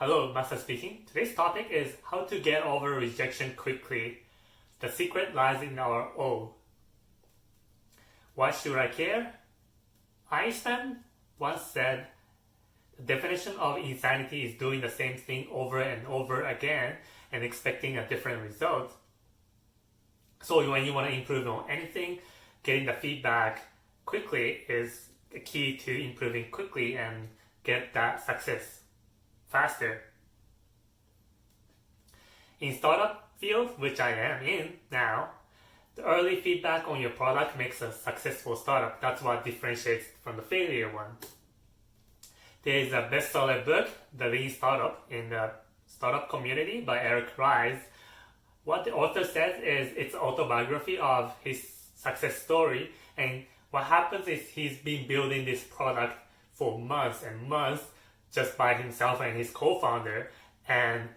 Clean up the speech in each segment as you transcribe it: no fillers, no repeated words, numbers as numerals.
Hello, Master speaking. Today's topic is how to get over rejection quickly. The secret lies in our O. Why should I care? Einstein once said, the definition of insanity is doing the same thing over and over again and expecting a different result. So when you want to improve on anything, getting the feedback quickly is the key to improving quickly and get that success faster. In startup field, which I am in now, the early feedback on your product makes a successful startup. That's what differentiates from the failure one. There is a bestseller book, The Lean Startup, in the startup community by Eric Ries. What the author says is it's an autobiography of his success story, and what happens is he's been building this product for months and months just by himself and his co-founder, and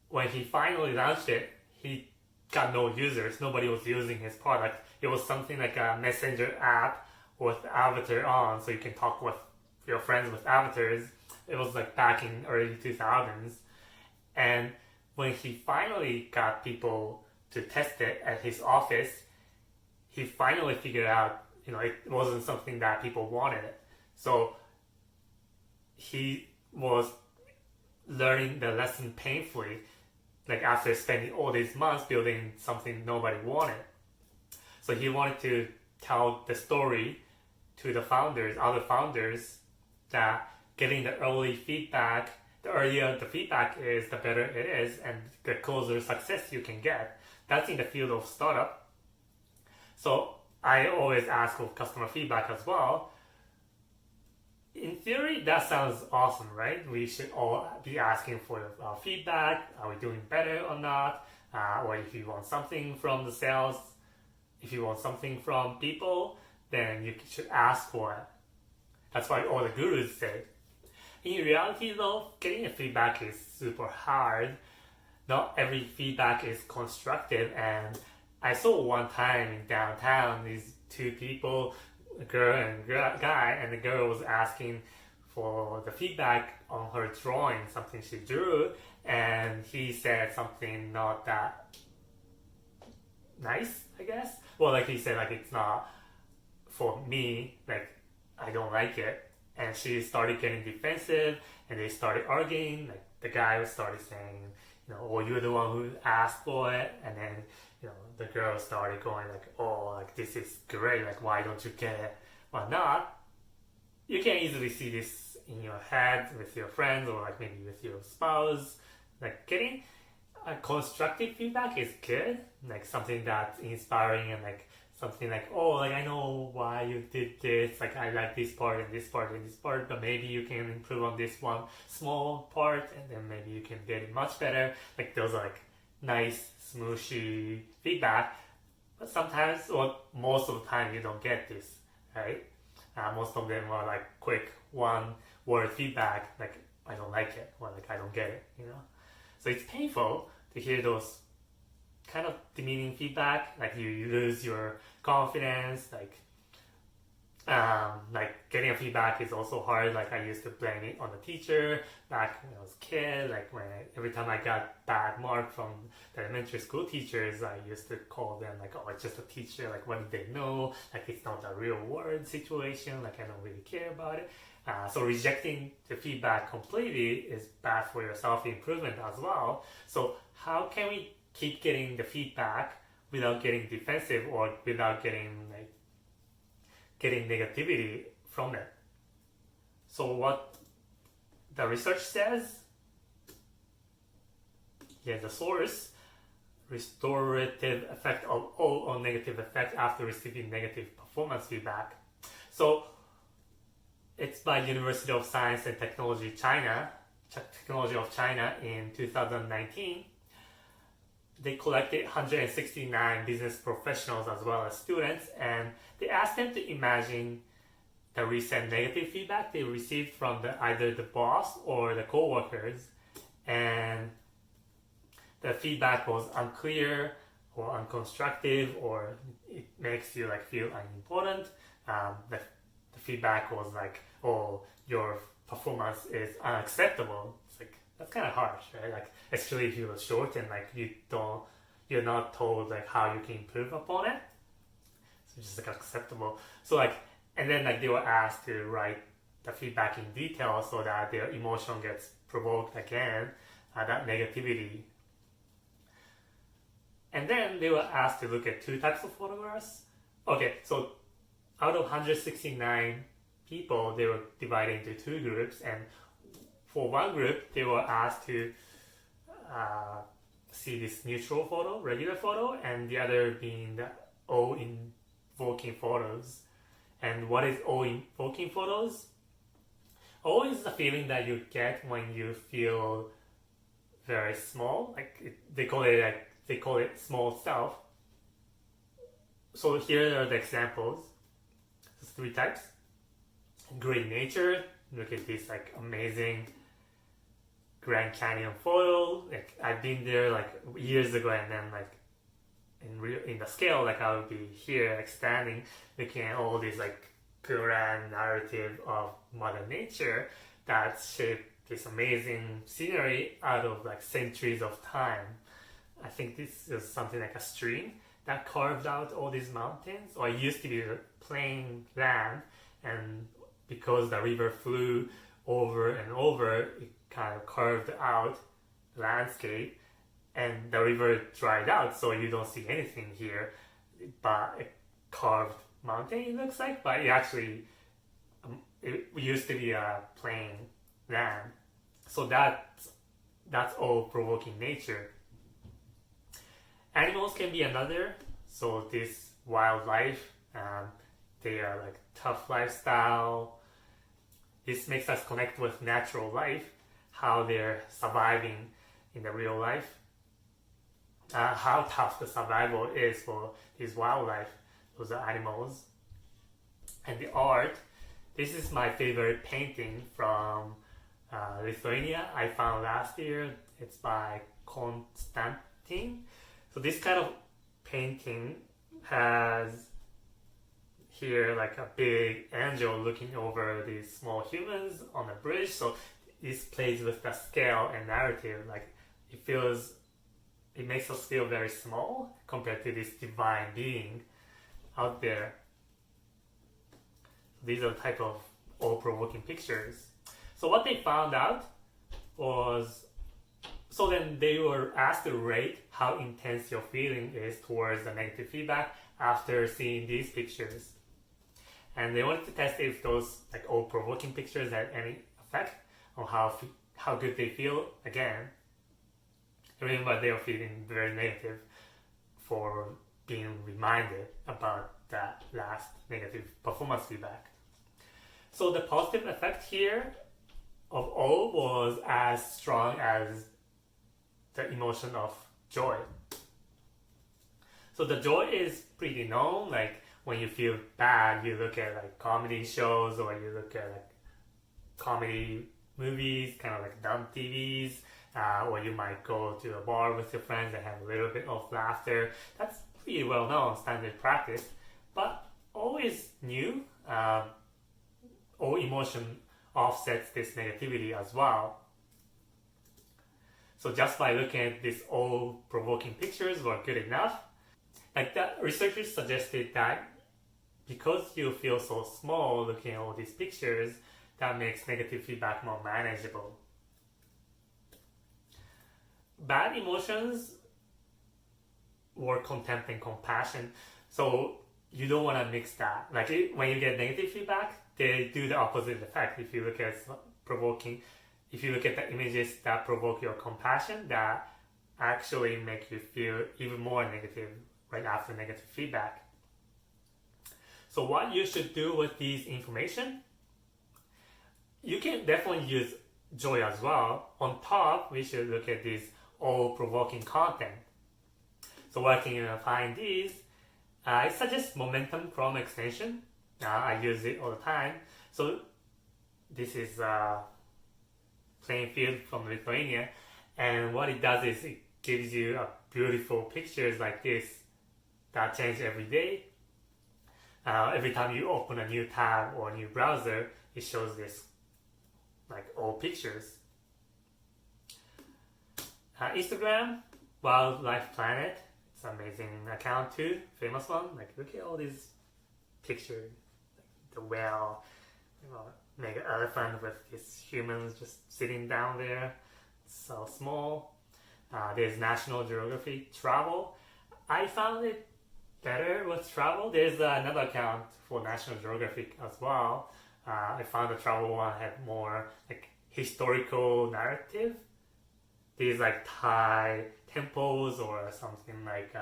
when he finally launched it, he got no users. Nobody was using his product. It was something like a messenger app with avatar on, so you can talk with your friends with avatars. It was like back in early 2000s. And when he finally got people to test it at his office, he finally figured out, it wasn't something that people wanted. So he was learning the lesson painfully, like after spending all these months building something nobody wanted. So he wanted to tell the story to the founders, other founders, that getting the early feedback, the earlier the feedback is, the better it is, and the closer success you can get. That's in the field of startup. So I always ask for customer feedback as well. In theory, that sounds awesome, right? We should all be asking for feedback. Are we doing better or not? Or if you want something from the sales, if you want something from people, then you should ask for it. That's why all the gurus say. In reality though, getting a feedback is super hard. Not every feedback is constructive, and I saw one time in downtown these two people, a girl and guy, and the girl was asking for the feedback on her drawing, something she drew, and he said something not that nice, I guess. Well, like he said, like it's not for me, like I don't like it. And she started getting defensive, and they started arguing. Like the guy started saying, oh, you're the one who asked for it. And then, the girl started going like, oh, like this is great. Like, why don't you get it? Or not. You can easily see this in your head with your friends or like maybe with your spouse. Like getting a constructive feedback is good. Like something that's inspiring and like something like, oh, like I know why you did this, like I like this part and this part and this part, but maybe you can improve on this one small part and then maybe you can get it much better. Like those are like nice, smooshy feedback. But sometimes, or most of the time, you don't get this, right? Most of them are like quick one word feedback, like I don't like it, or like I don't get it, So it's painful to hear those kind of demeaning feedback, like you lose your confidence, like getting a feedback is also hard. Like I used to blame it on the teacher back when I was a kid. Like every time I got bad mark from the elementary school teachers, I used to call them like, oh, it's just a teacher. Like what did they know? Like it's not a real world situation. Like I don't really care about it. So rejecting the feedback completely is bad for your self-improvement as well. So how can we keep getting the feedback without getting defensive or without getting negativity from it? So what the research says, the source, restorative effect of all on negative effect after receiving negative performance feedback. So it's by University of Science and Technology of China in 2019. They collected 169 business professionals as well as students, and they asked them to imagine the recent negative feedback they received from either the boss or the co-workers, and the feedback was unclear or unconstructive, or it makes you feel unimportant. The feedback was like, oh, your performance is unacceptable. It's like That's kind of harsh, right? Like, especially if you're short and like you're not told like how you can improve upon it. So just like acceptable. So like, and then like they were asked to write the feedback in detail so that their emotion gets provoked again, that negativity. And then they were asked to look at two types of photographs. Okay, so out of 169 people, they were divided into two groups, and for one group, they were asked to see this neutral photo, regular photo, and the other being the awe-invoking photos. And what is awe-invoking photos? Awe is the feeling that you get when you feel very small. They call it small self. So here are the examples. There's three types. Great nature. Look at this like amazing Grand Canyon photo. Like I've been there like years ago, and then like in the scale, like I would be here like standing looking at all these like grand narrative of Mother Nature that shaped this amazing scenery out of like centuries of time. I think this is something like a stream that carved out all these mountains, or it used to be plain land, and because the river flew over and over, it kind of carved out the landscape, and the river dried out, so you don't see anything here but a carved mountain, it looks like, but it actually it used to be a plain land. So that's all provoking nature. Animals can be another. So this wildlife, they are like tough lifestyle. This makes us connect with natural life, how they're surviving in the real life, how tough the survival is for these wildlife, those are animals. And the art, this is my favorite painting from Lithuania I found last year. It's by Konstantin. So this kind of painting has here like a big angel looking over these small humans on a bridge. So this plays with the scale and narrative. Like it makes us feel very small compared to this divine being out there. These are the type of awe-provoking pictures. So what they found out was, so then they were asked to rate how intense your feeling is towards the negative feedback after seeing these pictures. And they wanted to test if those like awe-provoking pictures had any effect on how good they feel again. Remember, they were feeling very negative for being reminded about that last negative performance feedback. So the positive effect here of awe was as strong as the emotion of joy. So the joy is pretty known. Like when you feel bad, you look at like comedy shows, or you look at like comedy movies, kind of like dumb TVs, or you might go to a bar with your friends and have a little bit of laughter. That's pretty well known standard practice, but always new. All emotion offsets this negativity as well. So just by looking at these awe-provoking pictures were good enough. Like the researchers suggested that because you feel so small looking at all these pictures, that makes negative feedback more manageable. Bad emotions were contempt and compassion. So you don't want to mix that. Like when you get negative feedback, they do the opposite effect. If you look at the images that provoke your compassion, that actually make you feel even more negative right after negative feedback. So what you should do with these information, you can definitely use joy as well. On top, we should look at these awe-provoking content. So where can you find these? I suggest Momentum Chrome extension. I use it all the time. So this is Plain Field from Lithuania, and what it does is it gives you beautiful pictures like this that change every day. Every time you open a new tab or a new browser, it shows this like old pictures. Instagram, Wildlife Planet. It's an amazing account too, famous one. Like look at all these pictures, like the whale, mega elephant with these humans just sitting down there. It's so small. There's National Geographic Travel. I found it better with travel. There's another account for National Geographic as well. I found the travel one had more like historical narrative. These like Thai temples or something like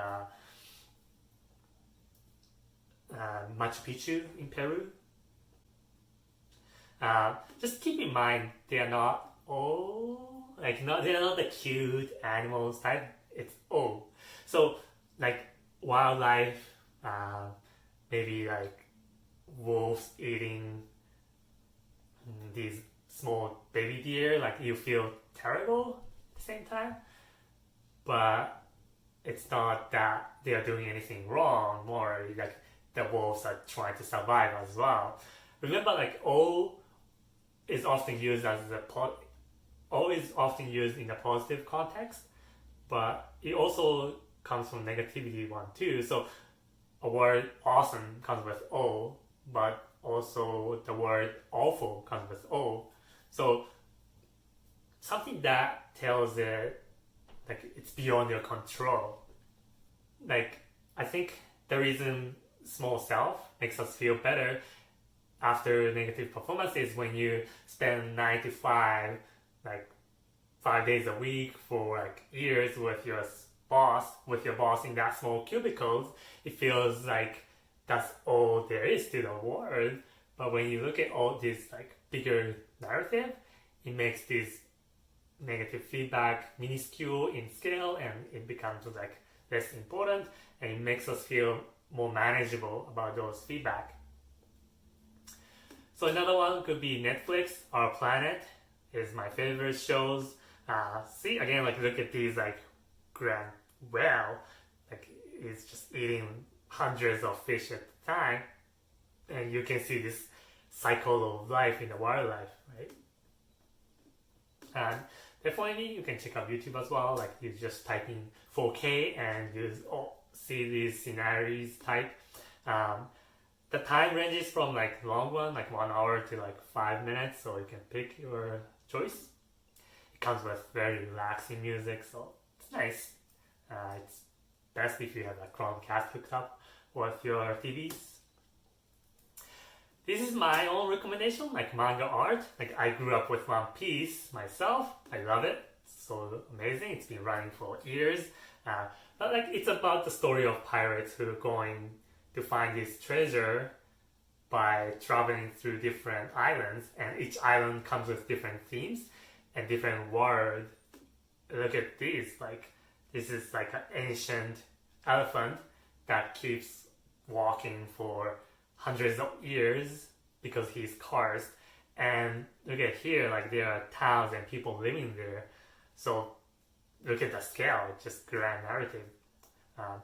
Machu Picchu in Peru. Just keep in mind they are not all they're not the cute animals type. It's all so like wildlife, maybe like wolves eating these small baby deer. Like you feel terrible at the same time, but it's not that they are doing anything wrong. More like the wolves are trying to survive as well. Remember, like all is often used as all is often used in a positive context, but it also comes from negativity one too. So a word awesome comes with O, but also the word awful comes with O. So something that tells it like it's beyond your control. Like I think the reason small self makes us feel better after negative performance is when you spend 9 to 5, like 5 days a week for like years with your boss in that small cubicles. It feels like that's all there is to the world. But when you look at all this like bigger narrative, it makes this negative feedback minuscule in scale and it becomes like less important, and it makes us feel more manageable about those feedback. So another one could be Netflix. Our Planet is my favorite shows. See again, like look at these like grand whale, like it's just eating hundreds of fish at a time, and you can see this cycle of life in the wildlife, right? And definitely you can check out YouTube as well. Like you just type in 4K and you see these scenarios type. The time ranges from like long one, like 1 hour to like 5 minutes, so you can pick your choice. It comes with very relaxing music, so it's nice. It's best if you have a Chromecast hooked up with your TVs. This is my own recommendation, like manga art. Like I grew up with One Piece myself. I love it. It's so amazing. It's been running for years. But like it's about the story of pirates who are going to find this treasure by traveling through different islands, and each island comes with different themes and different world. Look at this, like this is like an ancient elephant that keeps walking for hundreds of years because he's cursed. And look at here, like there are towns and people living there. So look at the scale, it's just grand narrative.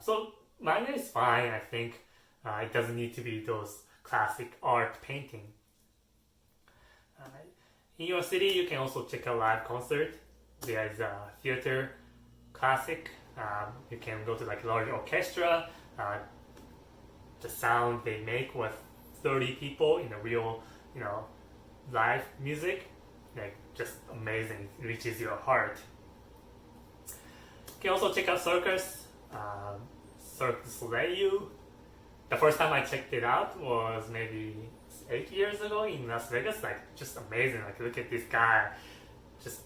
So manga is fine, I think. It doesn't need to be those classic art painting. In your city, you can also check a live concert. There is a theater classic. You can go to like large orchestra. The sound they make with 30 people in a real, live music, like just amazing. It reaches your heart. You can also check out circus, Cirque du Soleil. The first time I checked it out was maybe 8 years ago in Las Vegas. Like just amazing. Like look at this guy just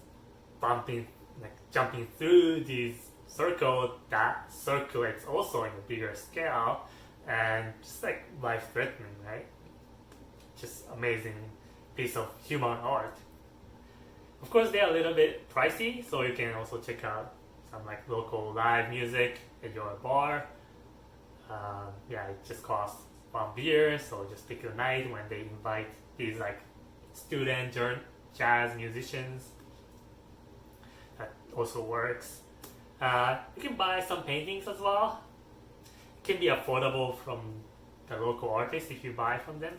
bumping, like jumping through these circle that circulates also in a bigger scale, and just like life-threatening, right? Just amazing piece of human art. Of course, they are a little bit pricey, so you can also check out some like local live music at your bar. It just costs one beer, so just pick a night when they invite these like student jazz musicians. That also works. You can buy some paintings as well. It can be affordable from the local artists if you buy from them.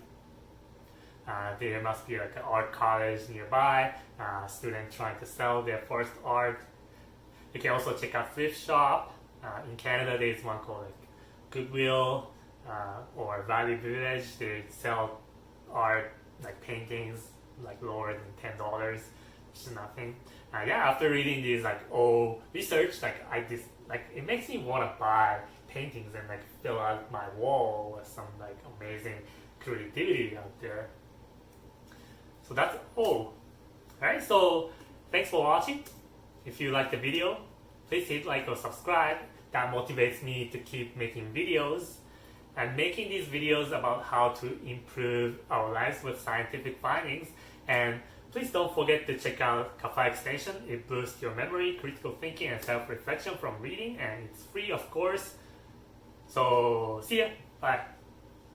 There must be like an art college nearby, students trying to sell their first art. You can also check out thrift shop. In Canada, there's one called like Goodwill or Valley Village. They sell art like paintings like lower than $10, which is nothing. Yeah, after reading these like research, like it makes me want to buy paintings and like fill out my wall with some like amazing creativity out there. So that's all. Alright, so thanks for watching. If you like the video, please hit like or subscribe. That motivates me to keep making videos and making these videos about how to improve our lives with scientific findings. And please don't forget to check out Kaffae extension. It boosts your memory, critical thinking, and self-reflection from reading, and it's free, of course. So see ya. Bye.